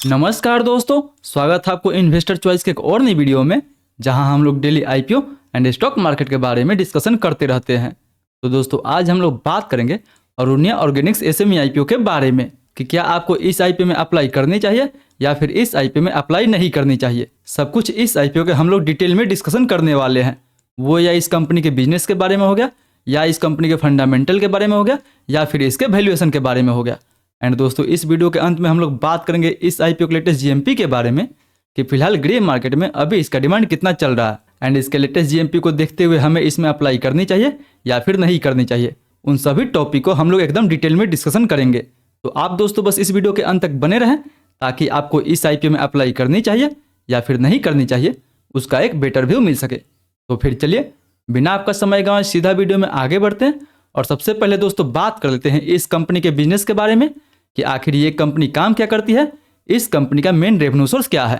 नमस्कार दोस्तों, स्वागत है आपको इन्वेस्टर चॉइस के एक और नई वीडियो में, जहां हम लोग daily IPO and stock market के बारे में डिस्कशन करते रहते हैं। तो दोस्तों आज हम लोग बात करेंगे अरुणिया ऑर्गेनिक्स एसएमई आईपीओ के बारे में कि क्या आपको इस आईपीओ में अप्लाई करनी चाहिए या फिर इस आईपीओ में अप्लाई नहीं करनी चाहिए। सब कुछ इस आईपीओ के हम लोग डिटेल में डिस्कशन करने वाले हैं। वो या इस कंपनी के बिजनेस के बारे में हो गया, या इस कंपनी के फंडामेंटल के बारे में हो गया, या फिर इसके वैल्यूएशन के बारे में हो गया। एंड दोस्तों इस वीडियो के अंत में हम लोग बात करेंगे इस आईपीओ के लेटेस्ट जीएमपी के बारे में कि फिलहाल ग्रे मार्केट में अभी इसका डिमांड कितना चल रहा है एंड इसके लेटेस्ट जीएमपी को देखते हुए हमें इसमें अप्लाई करनी चाहिए या फिर नहीं करनी चाहिए। उन सभी टॉपिक को हम लोग एकदम डिटेल में डिस्कशन करेंगे। तो आप दोस्तों बस इस वीडियो के अंत तक बने रहें ताकि आपको इस आईपीओ में अप्लाई करनी चाहिए या फिर नहीं करनी चाहिए उसका एक बेटर व्यू मिल सके। तो फिर चलिए बिना आपका समय गंवाए सीधा वीडियो में आगे बढ़ते हैं और सबसे पहले दोस्तों बात कर लेते हैं इस कंपनी के बिजनेस के बारे में कि आखिर ये कंपनी काम क्या करती है, इस कंपनी का मेन रेवेन्यू सोर्स क्या है।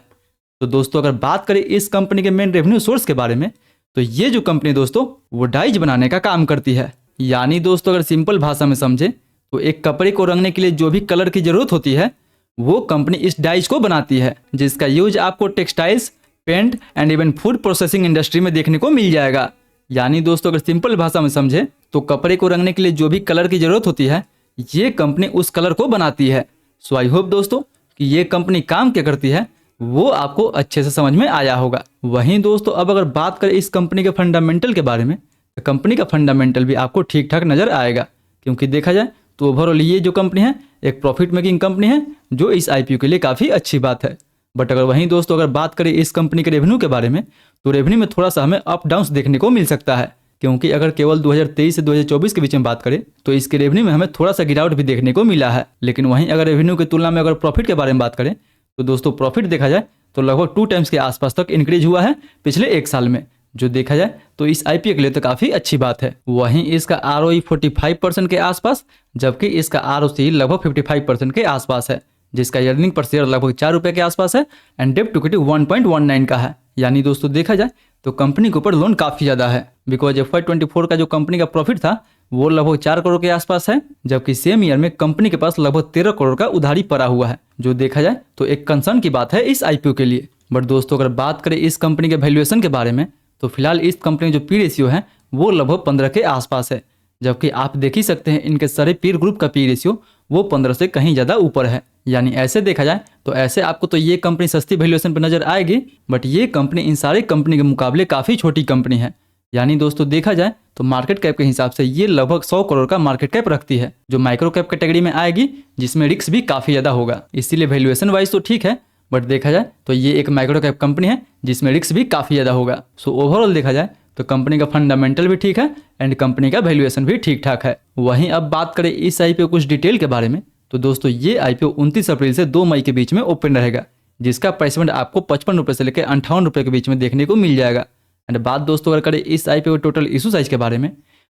तो दोस्तों अगर बात करें इस कंपनी के मेन रेवेन्यू सोर्स के बारे में तो ये जो कंपनी दोस्तों वो डाइज बनाने का काम करती है। यानी दोस्तों अगर सिंपल भाषा में समझे तो एक कपड़े को रंगने के लिए जो भी कलर की जरूरत होती है वो कंपनी इस डाइज को बनाती है, जिसका यूज आपको textiles, paint and even food processing industry में देखने को मिल जाएगा। यानी दोस्तों अगर सिंपल भाषा में समझे तो कपड़े को रंगने के लिए जो भी कलर की जरूरत होती है ये कंपनी उस कलर को बनाती है। सो आई होप दोस्तों कि ये कंपनी काम क्या करती है वो आपको अच्छे से समझ में आया होगा। वहीं दोस्तों अब अगर बात करें इस कंपनी के फंडामेंटल के बारे में तो कंपनी का फंडामेंटल भी आपको ठीक ठाक नजर आएगा, क्योंकि देखा जाए तो ओवरऑल ये जो कंपनी है एक प्रॉफिट मेकिंग कंपनी है, जो इस आईपीओ के लिए काफ़ी अच्छी बात है। बट अगर वहीं दोस्तों अगर बात करें इस कंपनी के रेवेन्यू के बारे में तो रेवेन्यू में थोड़ा सा हमें अप डाउन देखने को मिल सकता है, क्योंकि अगर केवल 2023 से 2024 के बीच में बात करें तो इसके रेवेन्यू में हमें थोड़ा सा गिरावट भी देखने को मिला है। लेकिन वहीं अगर रेवेन्यू की तुलना में अगर प्रॉफिट के बारे में बात करें तो दोस्तों प्रॉफिट देखा जाए तो लगभग 2 टाइम्स के आसपास तक इंक्रीज हुआ है पिछले एक साल में, जो देखा जाए तो इस आईपीओ के लिए तो काफ़ी अच्छी बात है। वहीं इसका ROE 45% के आसपास, जबकि इसका ROC लगभग 55% के आसपास है, जिसका अर्निंग पर शेयर लगभग 4 रुपये के आसपास है एंड डेब्ट टू इक्विटी 1.19 का है। यानी दोस्तों देखा जाए तो कंपनी के ऊपर लोन काफ़ी ज़्यादा है, बिकॉज FY24 का जो कंपनी का प्रॉफिट था वो लगभग 4 करोड़ के आसपास है, जबकि सेम ईयर में कंपनी के पास लगभग 13 करोड़ का उधारी पड़ा हुआ है, जो देखा जाए तो एक कंसर्न की बात है इस आईपीओ के लिए। बट दोस्तों अगर बात करें इस कंपनी के वैल्यूएशन के बारे में तो फिलहाल इस कंपनी जो पी रेशियो है वो लगभग 15 के आसपास है, जबकि आप देख ही सकते हैं इनके सारे पीर ग्रुप का पी रेशियो वो 15 से कहीं ज़्यादा ऊपर है। यानी ऐसे देखा जाए तो ऐसे आपको तो ये कंपनी सस्ती वैल्यूएशन पर नजर आएगी, बट ये कंपनी इन सारे कंपनी के मुकाबले काफ़ी छोटी कंपनी है। यानी दोस्तों देखा जाए तो मार्केट कैप के हिसाब से ये लगभग 100 करोड़ का मार्केट कैप रखती है, जो माइक्रो कैप कैटेगरी में आएगी, जिसमें रिस्क भी काफ़ी ज़्यादा होगा। इसीलिए वैल्यूएशन वाइज तो ठीक है, बट देखा जाए तो ये एक माइक्रो कैप कंपनी है जिसमें रिस्क भी काफ़ी ज़्यादा होगा। सो ओवरऑल देखा जाए तो कंपनी का फंडामेंटल भी ठीक है एंड कंपनी का वैल्यूएशन भी ठीक ठाक है। वहीं अब बात करें इस आईपीओ कुछ डिटेल के बारे में तो दोस्तों ये आईपीओ 29 अप्रैल से 2 मई के बीच में ओपन रहेगा, जिसका प्राइसमेंट आपको 55 रुपये से लेकर 58 रुपये के बीच में देखने को मिल जाएगा। एंड बात दोस्तों अगर करें इस आईपीओ टोटल इशू साइज के बारे में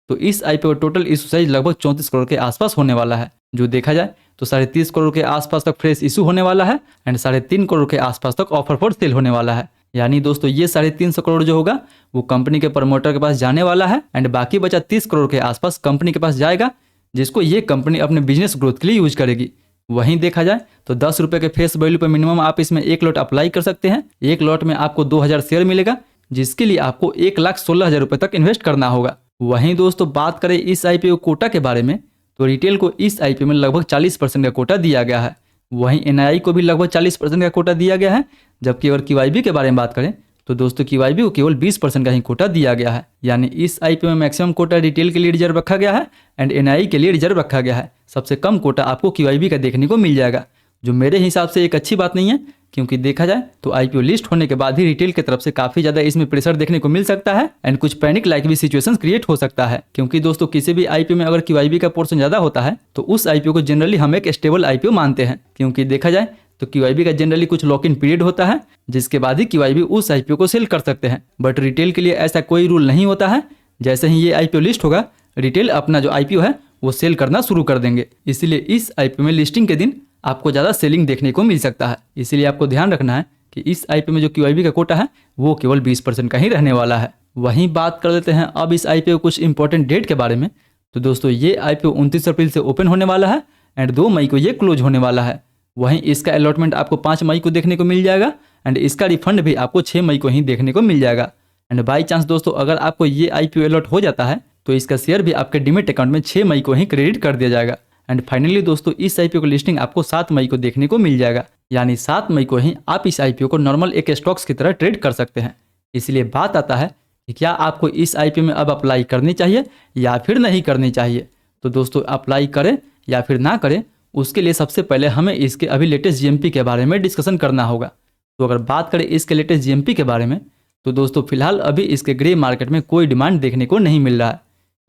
तो इस आईपीओ टोटल इशू साइज लगभग 34 करोड़ के आसपास होने वाला है, जो देखा जाए तो 3.5 करोड़ के आसपास तक फ्रेश इशू होने वाला है एंड 3.5 करोड़ के आसपास तक ऑफर फॉर सेल होने वाला है। यानी दोस्तों ये 350 करोड़ जो होगा वो कंपनी के प्रमोटर के पास जाने वाला है एंड बाकी बचा 30 करोड़ के आसपास कंपनी के पास जाएगा, जिसको ये कंपनी अपने बिजनेस ग्रोथ के लिए यूज करेगी। वहीं देखा जाए तो 10 रुपये के फेस वैल्यू पर मिनिमम आप इसमें एक लॉट अप्लाई कर सकते हैं। एक लॉट में आपको 2000 शेयर मिलेगा, जिसके लिए आपको 1,16,000 रुपये तक इन्वेस्ट करना होगा। वहीं दोस्तों बात करें इस आईपीओ कोटा के बारे में तो रिटेल को इस आईपीओ में लगभग 40% का कोटा दिया गया है। वहीं एनआईआई को भी लगभग 40% का कोटा दिया गया है, जबकि अगर क्यूआईबी के बारे में बात करें तो दोस्तों क्यूआईबी को केवल 20% का ही कोटा दिया गया है। यानी इस आईपीओ में मैक्सिमम कोटा रिटेल के लिए रिजर्व रखा गया है एंड एनआईआई के लिए रिजर्व रखा गया है। सबसे कम कोटा आपको क्यूआईबी का देखने को मिल जाएगा, जो मेरे हिसाब से एक अच्छी बात नहीं है, क्योंकि देखा जाए तो आईपीओ लिस्ट होने के बाद ही रिटेल की तरफ से काफी ज्यादा इसमें प्रेशर देखने को मिल सकता है एंड कुछ पैनिक लाइक भी सिचुएशंस क्रिएट हो सकता है। क्योंकि दोस्तों किसी भी आईपीओ में अगर क्यूआईबी का पोर्शन ज्यादा होता है तो उस आईपीओ को जनरली हम एक स्टेबल आईपीओ मानते हैं, क्योंकि देखा जाए तो क्यूआईबी का जनरली कुछ लॉक इन पीरियड होता है जिसके बाद ही क्यूआईबी उस आईपीओ को सेल कर सकते हैं। बट रिटेल के लिए ऐसा कोई रूल नहीं होता है, जैसे ही ये आईपीओ लिस्ट होगा रिटेल अपना जो आईपीओ है वो सेल करना शुरू कर देंगे। इसीलिए इस आईपीओ में लिस्टिंग के दिन आपको ज़्यादा सेलिंग देखने को मिल सकता है। इसीलिए आपको ध्यान रखना है कि इस आईपीओ में जो क्यूआईबी का कोटा है वो केवल 20% का ही रहने वाला है। वहीं बात कर लेते हैं अब इस आईपीओ कुछ इंपॉर्टेंट डेट के बारे में तो दोस्तों ये आईपीओ 29 अप्रैल से ओपन होने वाला है एंड 2 मई को ये क्लोज होने वाला है, वहीं इसका अलॉटमेंट आपको 5 मई को देखने को मिल जाएगा एंड इसका रिफंड भी आपको 6 मई को ही देखने को मिल जाएगा। एंड बाई चांस दोस्तों अगर आपको ये IPO अलॉट हो जाता है तो इसका शेयर भी आपके डीमेट अकाउंट में 6 मई को ही क्रेडिट कर दिया जाएगा। एंड फाइनली दोस्तों इस IPO की लिस्टिंग आपको 7 मई को देखने को मिल जाएगा, यानी 7 मई को ही आप इस IPO को नॉर्मल एक स्टॉक्स की तरह ट्रेड कर सकते हैं। इसलिए बात आता है कि क्या आपको इस IPO में अब अप्लाई करनी चाहिए या फिर नहीं करनी चाहिए। तो दोस्तों अप्लाई करें या फिर ना करें उसके लिए सबसे पहले हमें इसके अभी लेटेस्ट GMP के बारे में डिस्कशन करना होगा। तो अगर बात करें इसके लेटेस्ट GMP के बारे में तो दोस्तों फिलहाल अभी इसके ग्रे मार्केट में कोई डिमांड देखने को नहीं मिल रहा है।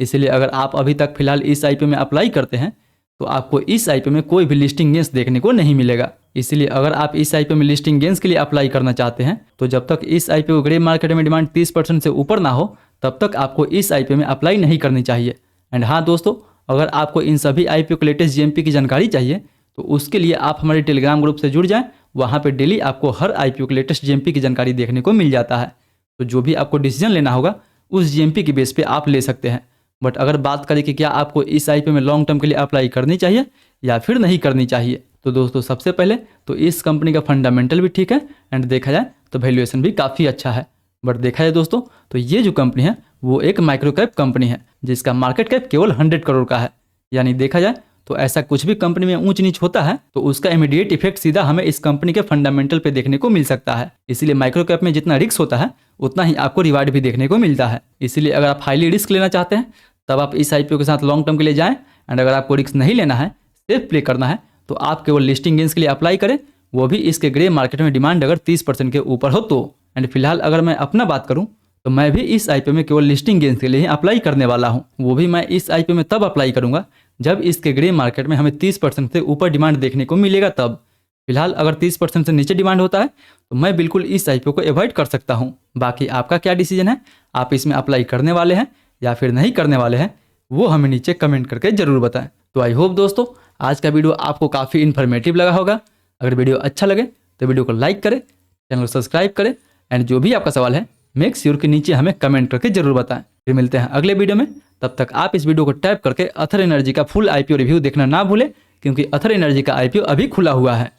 इसलिए अगर आप अभी तक फिलहाल इस IPO में अप्लाई करते हैं तो आपको इस IPO में कोई भी लिस्टिंग गेंस देखने को नहीं मिलेगा। इसलिए अगर आप इस IPO में लिस्टिंग गेंस के लिए अप्लाई करना चाहते हैं तो जब तक इस IPO ग्रे मार्केट में डिमांड 30% से ऊपर ना हो तब तक आपको इस IPO में अप्लाई नहीं करनी चाहिए। एंड हाँ दोस्तों अगर आपको इन सभी IPO के लेटेस्ट GMP की जानकारी चाहिए तो उसके लिए आप हमारे टेलीग्राम ग्रुप से जुड़ जाएं। वहाँ पे डेली आपको हर IPO के लेटेस्ट GMP की जानकारी देखने को मिल जाता है। तो जो भी आपको डिसीजन लेना होगा उस GMP की बेस पे आप ले सकते हैं। बट अगर बात करें कि क्या आपको इस IPO में लॉन्ग टर्म के लिए अप्लाई करनी चाहिए या फिर नहीं करनी चाहिए, तो दोस्तों सबसे पहले तो इस कंपनी का फंडामेंटल भी ठीक है एंड देखा जाए तो वैल्यूएशन भी काफ़ी अच्छा है। बट देखा जाए दोस्तों तो ये जो कंपनी है वो एक माइक्रो कैप कंपनी है जिसका मार्केट कैप केवल 100 करोड़ का है। यानी देखा जाए तो ऐसा कुछ भी कंपनी में ऊंच नीच होता है तो उसका इमीडिएट इफेक्ट सीधा हमें इस कंपनी के फंडामेंटल पे देखने को मिल सकता है। इसीलिए माइक्रो कैप में जितना रिस्क होता है उतना ही आपको रिवार्ड भी देखने को मिलता है। इसीलिए अगर आप हाईली रिस्क लेना चाहते हैं तब आप इस IPO के साथ लॉन्ग टर्म के लिए जाएं। एंड अगर आपको रिस्क नहीं लेना है, सेफ प्ले करना है तो आप केवल लिस्टिंग गेंस के लिए अप्लाई करें, वो भी इसके ग्रे मार्केट में डिमांड अगर 30% के ऊपर हो तो। एंड फिलहाल अगर मैं अपना बात करूँ तो मैं भी इस IPO में केवल लिस्टिंग गेंस के लिए ही अप्लाई करने वाला हूँ। वो भी मैं इस IPO में तब अप्लाई करूँगा जब इसके ग्रे मार्केट में हमें 30% से ऊपर डिमांड देखने को मिलेगा तब। फिलहाल अगर 30% से नीचे डिमांड होता है तो मैं बिल्कुल इस IPO को अवॉइड कर सकता हूँ। बाकी आपका क्या डिसीजन है, आप इसमें अप्लाई करने वाले हैं या फिर नहीं करने वाले हैं, वो हमें नीचे कमेंट करके जरूर बताएं। तो आई होप दोस्तों आज का वीडियो आपको काफ़ी इन्फॉर्मेटिव लगा होगा। अगर वीडियो अच्छा लगे तो वीडियो को लाइक करें, चैनल को सब्सक्राइब करें एंड जो भी आपका सवाल है मेक श्योर के नीचे हमें कमेंट करके जरूर बताएं। फिर मिलते हैं अगले वीडियो में, तब तक आप इस वीडियो को टैप करके अथर एनर्जी का फुल IPO रिव्यू देखना ना भूलें क्योंकि अथर एनर्जी का IPO अभी खुला हुआ है।